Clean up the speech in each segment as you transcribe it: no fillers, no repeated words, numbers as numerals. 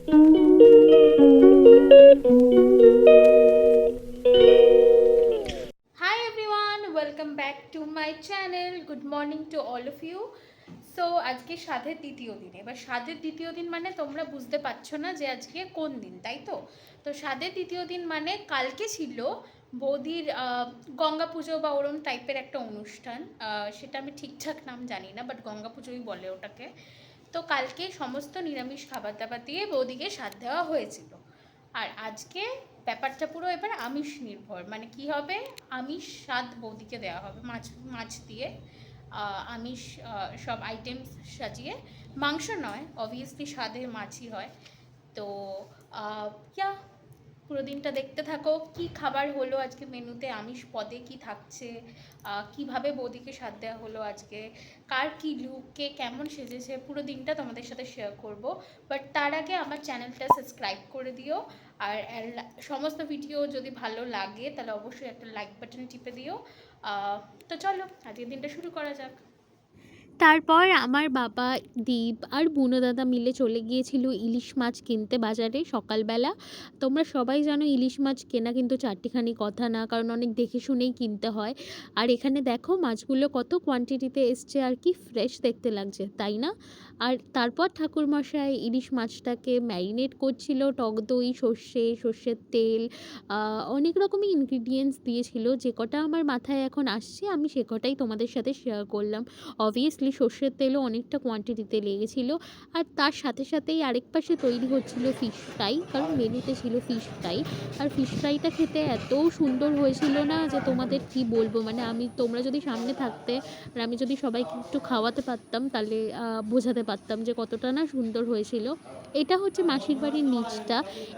Hi everyone, welcome back to my channel. Good morning to all of you. So আজকে স্বাদের দ্বিতীয় দিন। এবার স্বাদের দ্বিতীয় দিন মানে তোমরা বুঝতে পারছো না যে আজকে কোন দিন, তাই তো? তো স্বাদের দ্বিতীয় দিন মানে কালকে ছিল বৌদির গঙ্গা পুজো বা ওরম টাইপের একটা অনুষ্ঠান। সেটা আমি ঠিকঠাক নাম জানি না, বাট গঙ্গা পুজোই বলে ওটাকে। তো কালকে সমস্ত নিরামিষ খাবার দাবার দিয়ে বৌদিকে স্বাদ দেওয়া হয়েছিল। আর আজকে ব্যাপারটা পুরো এবার আমিষ নির্ভর, মানে কি হবে, আমিষ স্বাদ বৌদিকে দেওয়া হবে মাছ মাছ দিয়ে। আমিষ সব আইটেমস সাজিয়ে, মাংস নয় অবভিয়াসলি, স্বাদে মাছই হয়। তো ইয়া, পুরো দিনটা দেখতে থাকো কি খাবার হলো আজকে মেনুতে, আমিষ পদে কি থাকছে, কিভাবে বৌদিকে স্বাদ দেওয়া হলো আজকে, কার কি লুক, কে কেমন সেজেছে, পুরো দিনটা তোমাদের সাথে শেয়ার করব। বাট তার আগে আমার চ্যানেলটা সাবস্ক্রাইব করে দিও। আর সমস্ত ভিডিও যদি ভালো লাগে তাহলে অবশ্যই একটা লাইক বাটন টিপে দিও। তো চলো আজকের দিনটা শুরু করা যাক। তারপর আমার বাবা, দীপ আর বুনো দাদা মিলে চলে গিয়েছিল ইলিশ মাছ কিনতে বাজারে সকালবেলা। তোমরা সবাই জানো ইলিশ মাছ কেনা কিন্তু চারটিখানি কথা না, কারণ অনেক দেখে শুনেই কিনতে হয়। আর এখানে দেখো মাছগুলো কত কোয়ান্টিটিতে এসছে আর কি ফ্রেশ দেখতে লাগছে, তাই না? আর তারপর ঠাকুরমশাই ইলিশ মাছটাকে ম্যারিনেট করছিল টক দই, সর্ষের তেল, অনেক রকমই ইনগ্রিডিয়েন্টস দিয়েছিল। যে কটা আমার মাথায় এখন আসছে আমি সে কটাই তোমাদের সাথে শেয়ার করলাম। অবভিয়াসলি সর্ষের তেলও অনেকটা কোয়ান্টিটিতে লেগেছিলো। আর তার সাথে সাথেই আরেক পাশে তৈরি হচ্ছিল ফিশ ফ্রাই, কারণ মেনুতে ছিল ফিশ ফ্রাই। আর ফিশ ফ্রাইটা খেতে এত সুন্দর হয়েছিল না যে তোমাদের কি বলবো, মানে তোমরা যদি সামনে থাকতে আর আমি যদি সবাইকে একটু খাওয়াতে পারতাম তাহলে বোঝাতে পারতাম যে কতটা না সুন্দর হয়েছিল। এটা হচ্ছে মাসির বাড়ির নিচটা,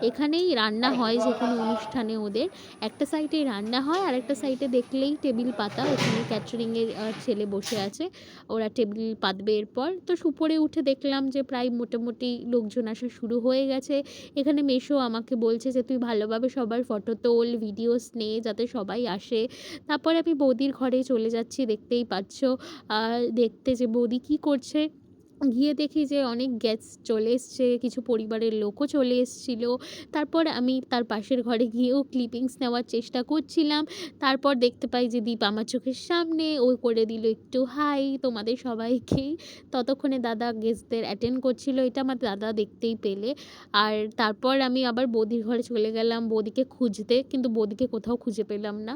এখানেই রান্না হয় যে কোনো অনুষ্ঠানে ওদের। একটা সাইডে রান্না হয় আর একটা সাইডে দেখলেই টেবিল পাতা, ওখানে ক্যাটারিংয়ের ছেলে বসে আছে, ওরা টেবিল পাতবে এরপর। তো উপরে উঠে দেখলাম যে প্রায় মোটামুটি লোকজন আসা শুরু হয়ে গেছে। এখানে মেসো আমাকে বলছে যে তুই ভালোভাবে সবার ফটো তোল, ভিডিওস নে যাতে সবাই আসে। তারপরে আমি বৌদির ঘরে চলে যাচ্ছি, দেখতেই পাচ্ছ দেখতে যে বৌদি কী করছে। গিয়ে দেখি যে অনেক গেস্ট চলে এসছে, কিছু পরিবারের লোকও চলে এসেছিলো। তারপর আমি তার পাশের ঘরে গিয়েও ক্লিপিংস নেওয়ার চেষ্টা করছিলাম। তারপর দেখতে পাই যে দীপ আমার চোখের সামনে, ও করে দিল একটু হাই তোমাদের সবাইকেই। ততক্ষণে দাদা গেস্টদের অ্যাটেন্ড করছিল, এটা আমার দাদা দেখতেই পেলে। আর তারপর আমি আবার বৌদির ঘরে চলে গেলাম বৌদিকে খুঁজতে, কিন্তু বৌদিকে কোথাও খুঁজে পেলাম না।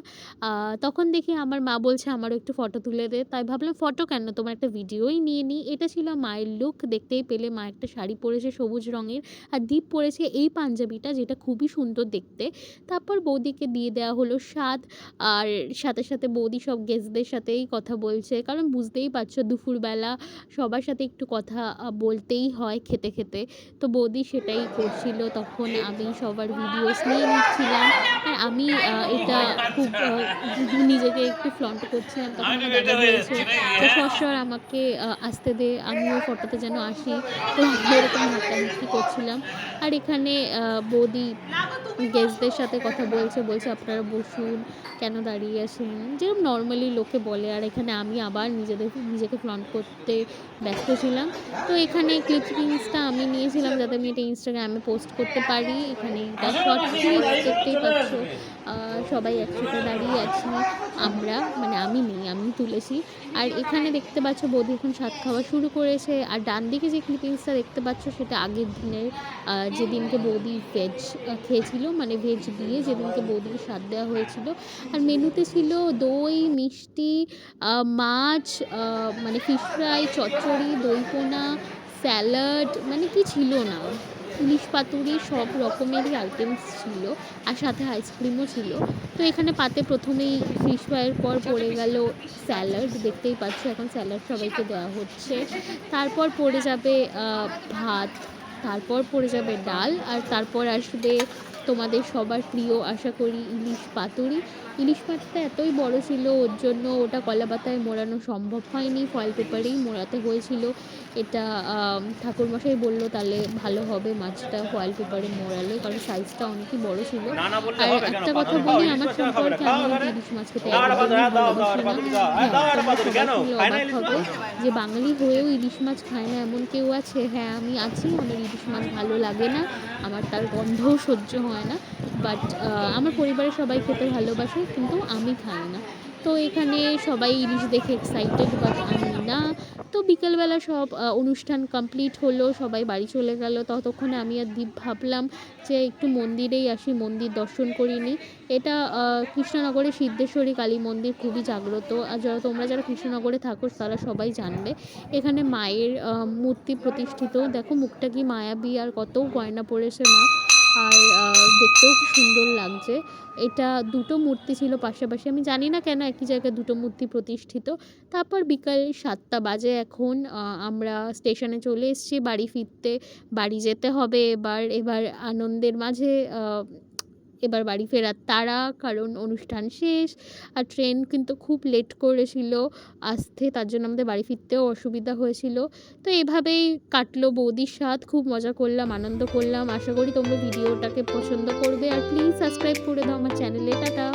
তখন দেখি আমার মা বলছে আমারও একটু ফটো তুলে দে, তাই ভাবলাম ফটো কেন, তোমার একটা ভিডিওই নিয়ে নিই। এটা ছিল মায়ের লুক, দেখতেই পেলে মা একটা শাড়ি পরেছে সবুজ রঙের, আর দীপ পরেছে এই পাঞ্জাবিটা যেটা খুবই সুন্দর দেখতে। তারপর বৌদিকে দিয়ে দেওয়া হলো স্বাদ। আর সাথে সাথে বৌদি সব গেস্টদের সাথেই কথা বলছে, কারণ বুঝতেই পারছো দুপুরবেলা সবার সাথে একটু কথা বলতেই হয় খেতে খেতে। তো বৌদি সেটাই করছিল, তখন আমি সবার ভিডিওস নিয়ে নিচ্ছিলাম। আর আমি এটা খুব নিজেকে একটু ফ্লন্ট করছিলাম। তখন আমার দাদা বলছে যে সর আমাকে আসতে দে, আমিও ফটোতে যেন আসি। তো আমি এরকম ধাক্কাধাক্কি করছিলাম। আর এখানে বৌদি গেস্টদের সাথে কথা বলছে আপনারা বসুন, কেন দাঁড়িয়ে আছেন, যেরকম নর্মালি লোকে বলে। আর এখানে আমি আবার নিজেকে ফ্লন্ট করতে ব্যস্ত ছিলাম। তো এখানে ক্লিপিংসটা আমি নিয়েছিলাম যাতে আমি এটা ইনস্টাগ্রামে পোস্ট করতে পারি। এখানে এটা শর্ট ক্লিপস, দেখতেই পাচ্ছ সবাই একসাথে দাঁড়িয়ে আছি আমরা, মানে আমি নেই, আমি তুলেছি। আর এখানে দেখতে পাচ্ছ বৌদি এখন স্বাদ খাওয়া শুরু করেছে। আর ডান দিকে যে ক্লিপিংসটা দেখতে পাচ্ছ সেটা আগের দিনের, যেদিনকে বৌদি ভেজ খেয়েছিল, মানে ভেজ দিয়ে যেদিনকে বৌদিকে স্বাদ দেওয়া হয়েছিল। আর মেনুতে ছিল দই, মিষ্টি, মাছ, মানে ফিশ ফ্রাই, চচ্চড়ি, দই পোনা, স্যালাড, মানে কি ছিল না, ইলিশ পাতুরি, সব রকমেরই আইটেমস ছিল। আর সাথে আইসক্রিমও ছিল। তো এখানে পাতে প্রথমেই ফিশ ফ্রাইয়ের পর পড়ে গেল স্যালাড, দেখতেই পাচ্ছ এখন স্যালাড সবাইকে দেওয়া হচ্ছে। তারপর পড়ে যাবে ভাত, তারপর পড়ে যাবে ডাল, আর তারপর আসবে তোমাদের সবার প্রিয় আশা করি ইলিশ পাতুরি। ইলিশ মাছটা এতই বড় ছিল, ওর জন্য ওটা কলা পাতায় মোড়ানো সম্ভব হয়নি, ফয়েল পেপারেই মোড়াতে হয়েছিল। এটা ঠাকুরমশাই বললো তাহলে ভালো হবে মাছটা ফয়েল পেপারে মোড়ালে, কারণ সাইজটা অনেকই বড় ছিল। আর একটা কথা বলি আমার সম্পর্কে, আমি কিন্তু ইলিশ মাছ খেতে একদমই ভালোবাসি না। হ্যাঁ, তোমরা সবাই শুনলে অবাক হবে যে বাঙালি হয়েও ইলিশ মাছ খায় না এমন কেউ আছে। হ্যাঁ, আমি আছি। আমার ইলিশ মাছ ভালো লাগে না, আমার তার গন্ধও সহ্য হয় না। বাট আমার পরিবারের সবাই খেতে ভালোবাসে, কিন্তু আমি খাই না। তো এখানে সবাই ইলিশ দেখে এক্সাইটেড, বাট আমি না। তো বিকেলবেলা সব অনুষ্ঠান কমপ্লিট হলো, সবাই বাড়ি চলে গেল। ততক্ষণে আমি আর দীপ ভাবলাম যে একটু মন্দিরেই আসি, মন্দির দর্শন করিনি। এটা কৃষ্ণনগরের সিদ্ধেশ্বরী কালী মন্দির, খুবই জাগ্রত। আর তোমরা যারা কৃষ্ণনগরে থাকো তারা সবাই জানবে। এখানে মায়ের মূর্তি প্রতিষ্ঠিত, দেখো মুখটা কি মায়াবী, আর কত গয়না পরেছে মা, আর দেখতেও কি সুন্দর লাগছে। এটা দুটো মূর্তি ছিল পাশাপাশি, আমি জানি না কেন একই জায়গায় দুটো মূর্তি প্রতিষ্ঠিত। তারপর বিকাল 7টা বাজে এখন, আমরা স্টেশনে চলে এসেছি বাড়ি ফিরতে। বাড়ি যেতে হবে এবার আনন্দের মাঝে এবার বাড়ি ফেরার তাড়া, কারণ অনুষ্ঠান শেষ। আর ট্রেন কিন্তু খুব লেট করেছিল আসতে, তার জন্য আমাদের বাড়ি ফিরতেও অসুবিধা হয়েছিল। তো এভাবেই কাটলো বৌদির সাথ, খুব মজা করলাম, আনন্দ করলাম। আশা করি তোমরা ভিডিওটাকে পছন্দ করবে, আর প্লিজ সাবস্ক্রাইব করে দাও আমার চ্যানেলে। টাটা।